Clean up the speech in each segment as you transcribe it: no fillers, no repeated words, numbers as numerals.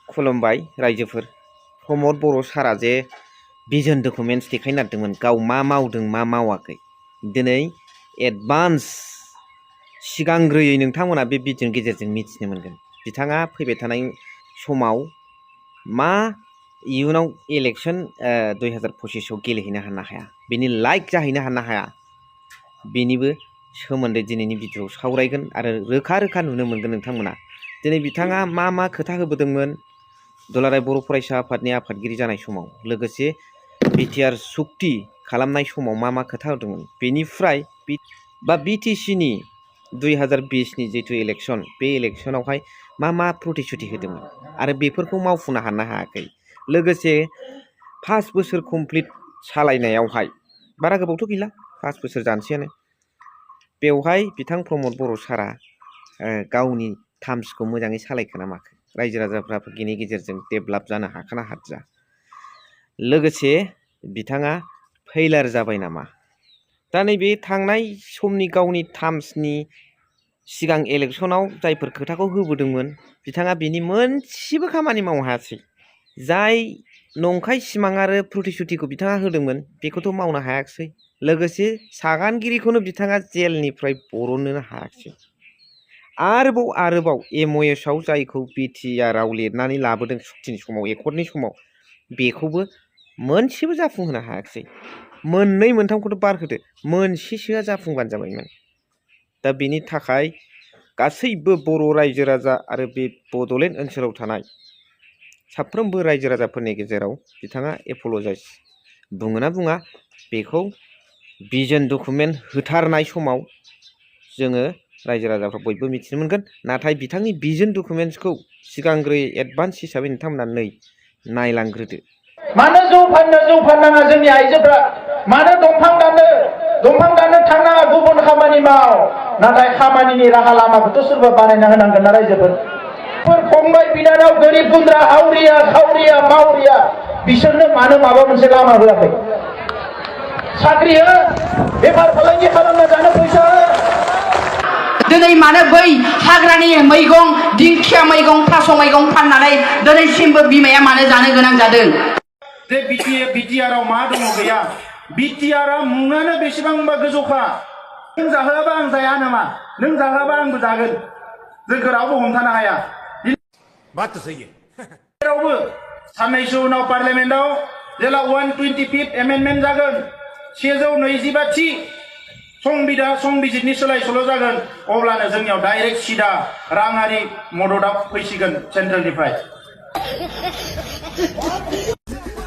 खुलुमबाय रायजोफोर। प्रमद बर' सारा जे भिजन डकुमेन्ट्स देखायनो नागिरदोंमोन गाव मा मावदों मा मावाखै दिनै एडभान्स सिगांग्रोयै नोंथांमोना बे भिडिअनि गेजेरजों मिथिनो मोनगोन। बिथाङा फैबाय थानाय समाव मा इयुनाव इलेक्सन 2025आव गेलेहैनो हानो हाया, बेनि लाइक जाहैनो हानो हाया, बेनिबो सोमोन्दै दिनैनि भिडिअआव सावरायगोन आरो रोखा रोखा नुनो मोनगोन नोंथांमोना। दिनै बिथाङा मा खोथा होबोदोंमोन दुलाराय बर' फरायसा आफादनि आफादगिरि जानाय समाव, लोगोसे बिटिआर सुक्ति खालामनाय समाव मा खोथा होदोंमोन, बेनिफ्राय बिटिसिनि 2020नि जिथु इलेक्सन, बे इलेक्सनावहाय मा प्रतिश्रुति होदोंमोन आरो बेफोरखौ मावफुंनो हानो हायाखै। लोगोसे 5 बोसोर कमप्लिट सालायनायावहाय बारा गोबावथ' गैला, 5 बोसोर जानोसैयानो, बेवहाय बिथां प्रमद बर' सारा गावनि टार्म्सखौ मोजाङै सालायखोना माखो, रायजो राजाफोरनि गेजेरजों डेभेलप जानो हाखोना हादिया, लोगोसे बिथाङा फेइलार जाबाय नामा। दा नैबे थांनाय समनि गावनि टार्म्सनि सिगां इलेक्सनाव जायफोर खोथाखौ होबोदोंमोन बिथाङा बेनि मोनसेबो खामानि मावनो हायासै। जाय नंखाय सिमां आरो प्रतिश्रुतिखौ बिथाङा होदोंमोन बेखौथ' मावनो हायाखिसै, लोगोसे सागानगिरिखौनो बिथाङा जेलनिफ्राय बरननो हायाखिसै। आरोबाव MOSआव जायखौ बिटिआरआव लिरनानै लाबोदों सुक्तिनि समाव, एकर्डनि समाव, बेखौबो मोनसेबो जाफुंहोनो हायाखिसै। मोननै मोनथामखौथ' बारहोदो, मोनसेसोआ जाफुंबानो जाबायमोन। दा बेनि थाखाय गासैबो बर' रायजो राजा आरो बे बड'लेण्ड ओनसोलाव थानाय साफ्रोमबो रायजो राजाफोरनि गेजेराव बिथाङा एपलजाइज बुङोना बुङा बेखौ भिजन डकुमेन्ट होथारनाय समाव जोङो रायजो राजाफ्रा बयबो मिथिनो मोनगोन। नाथाय बिथांनि भिजन डकुमेन्ट्सखौ सिगांग्रो एडभान्स हिसाबै नोंथांमोना नायलांग्रोदो। मानो जौ फाननाङा जोंनि आइजोफ्रा, मानो दंफां दाननो थांनाङा, गुबुन खामानि माव। नाथाय खामानिनि राहा लामाखौथ' सोरबा बानायना होनांगोन ना रायजोफोर। फंबाय बिनानाव गोरिब गुन्द्रा हावरिया खावरिया मावरिया बिसोरनो मानो माबा मोनसे लामा होआखै? साख्रि हो, बेफार फालांगि खालामना जानो फैसा हो। दिनै मानो बै हाग्रानि मैगं, दिंखिया मैगं, थास' मैगं फाननानै दिनैसिमबो बिमाया मानो जानो गोनां जादों? जे बिटिआरआव मा दङ गैया? बिटिआरआ मुङानो बेसेबांबा गोजौखा। नों जाहोआबा आं जाया नामा? नों जाहोआबा आंबो जागोन। जोंखौ रावबो हमथानो हाया। रावबो साननैसो उनाव पार्लियामेन्टआव जेला 125th एमेन्डमेन्ट जागोन, 125 संबिजितनि सोलाय सोल' जागोन, अब्लानो जोंनियाव डाइरेक्ट सिदा राङारि मददआ फैसिगोन सेन्ट्रेलनिफ्राय।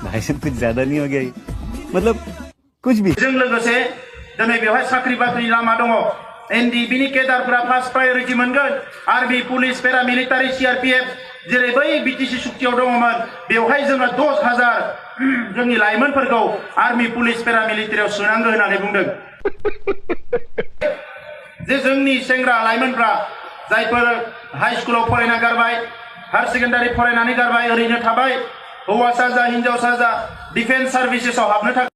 भाई साहब कुछ ज्यादा नहीं हो गया, मतलब कुछ भी। जों लोगोसे दिनै बेवहाय साख्रि बाख्रिनि लामा दङ। एनडिबिनि केडारफोरा फार्स्ट प्रायोरिटि मोनगोन। आर्मि, पुलिस, पेरामिलिटारि, CRPF जेरै बै बिटिसि सुक्तियाव दङमोन, बेवहाय जोङो 10,000 जोंनि लाइमोनफोरखौ आर्मि, पुलिस, पेरामिलिटारियाव सोनांगौ होननानै बुंदों। जे जोंनि सेंग्रा लाइमोनफ्रा जायफोर हाई स्कुलाव फरायना गारबाय, हायार सेकेन्डारि फरायनानै गारबाय, ओरैनो थाबाय, हौवासा जा हिनजावसा जा डिफेन्स सार्भिसेसआव हाबनो थाखाय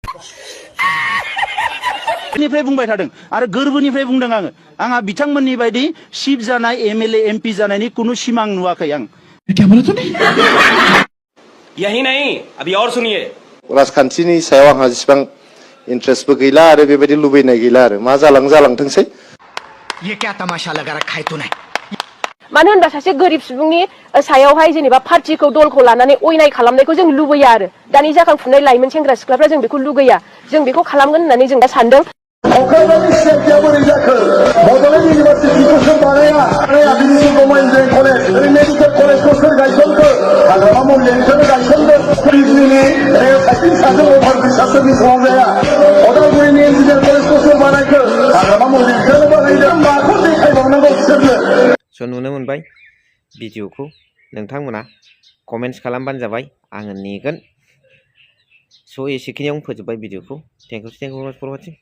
निफ्राय बुंबाय थादों आरो गोरबोनिफ्राय बुंदों आङो। आंहा बिथांमोननि बायदि चिफ जानाय, MLA, MP जानायनि कुनु सिमां नुवाखै आं। यही नहीं, अभी और सुनिए। राजखान्थिनि सायाव आंहा जेसेबां इन्ट्रेस्टबो गैला आरो बेबायदि लुबैनाय गैला आरो मा जालांथोंसै। ये क्या तमाशा लगा रखा है तूने? मानो होनबा सासे गोरिब सुबुंनि सायावहाय जेनेबा पार्टिखौ दलखौ लानानै अयनाय खालामनायखौ जों लुबैया आरो दानि जाखांफुनाय लाइमोन सेंग्रा सिख्लाफ्रा जों बेखौ लुगैया। जों बेखौ खालामगोन होननानै जों दा सानदों। क'क्राझारनि सिनायथिया बोरै जाखो? बड'लेण्ड इउनिभारसिटिखौ सोर बानाया? बिनि गभर्नमेन्ट कलेज, मेडिकेल कलेजखौ सोर गायसनखो? हाग्रामा मुलिनिखौनो गायसनदों। पुलिसनि साइथिं साजों अभारब्रिजआ सोरनि समाव जाया? अदालगुरिनि इन्जिनियार कलेजखौ सोर बानायखो? हाग्रामा मुलिनिखौनो बानायदों। माखौ देखायबावनांगौ बिसोरनो? नुनो मोनबाय भिडिअखौ, नोंथांमोना कमेन्ट्स खालामबानो जाबाय, आङो नेगोन। स' एसेखिनियावनो फोजोबबाय भिडिअखौ। Thank you for वाचिं।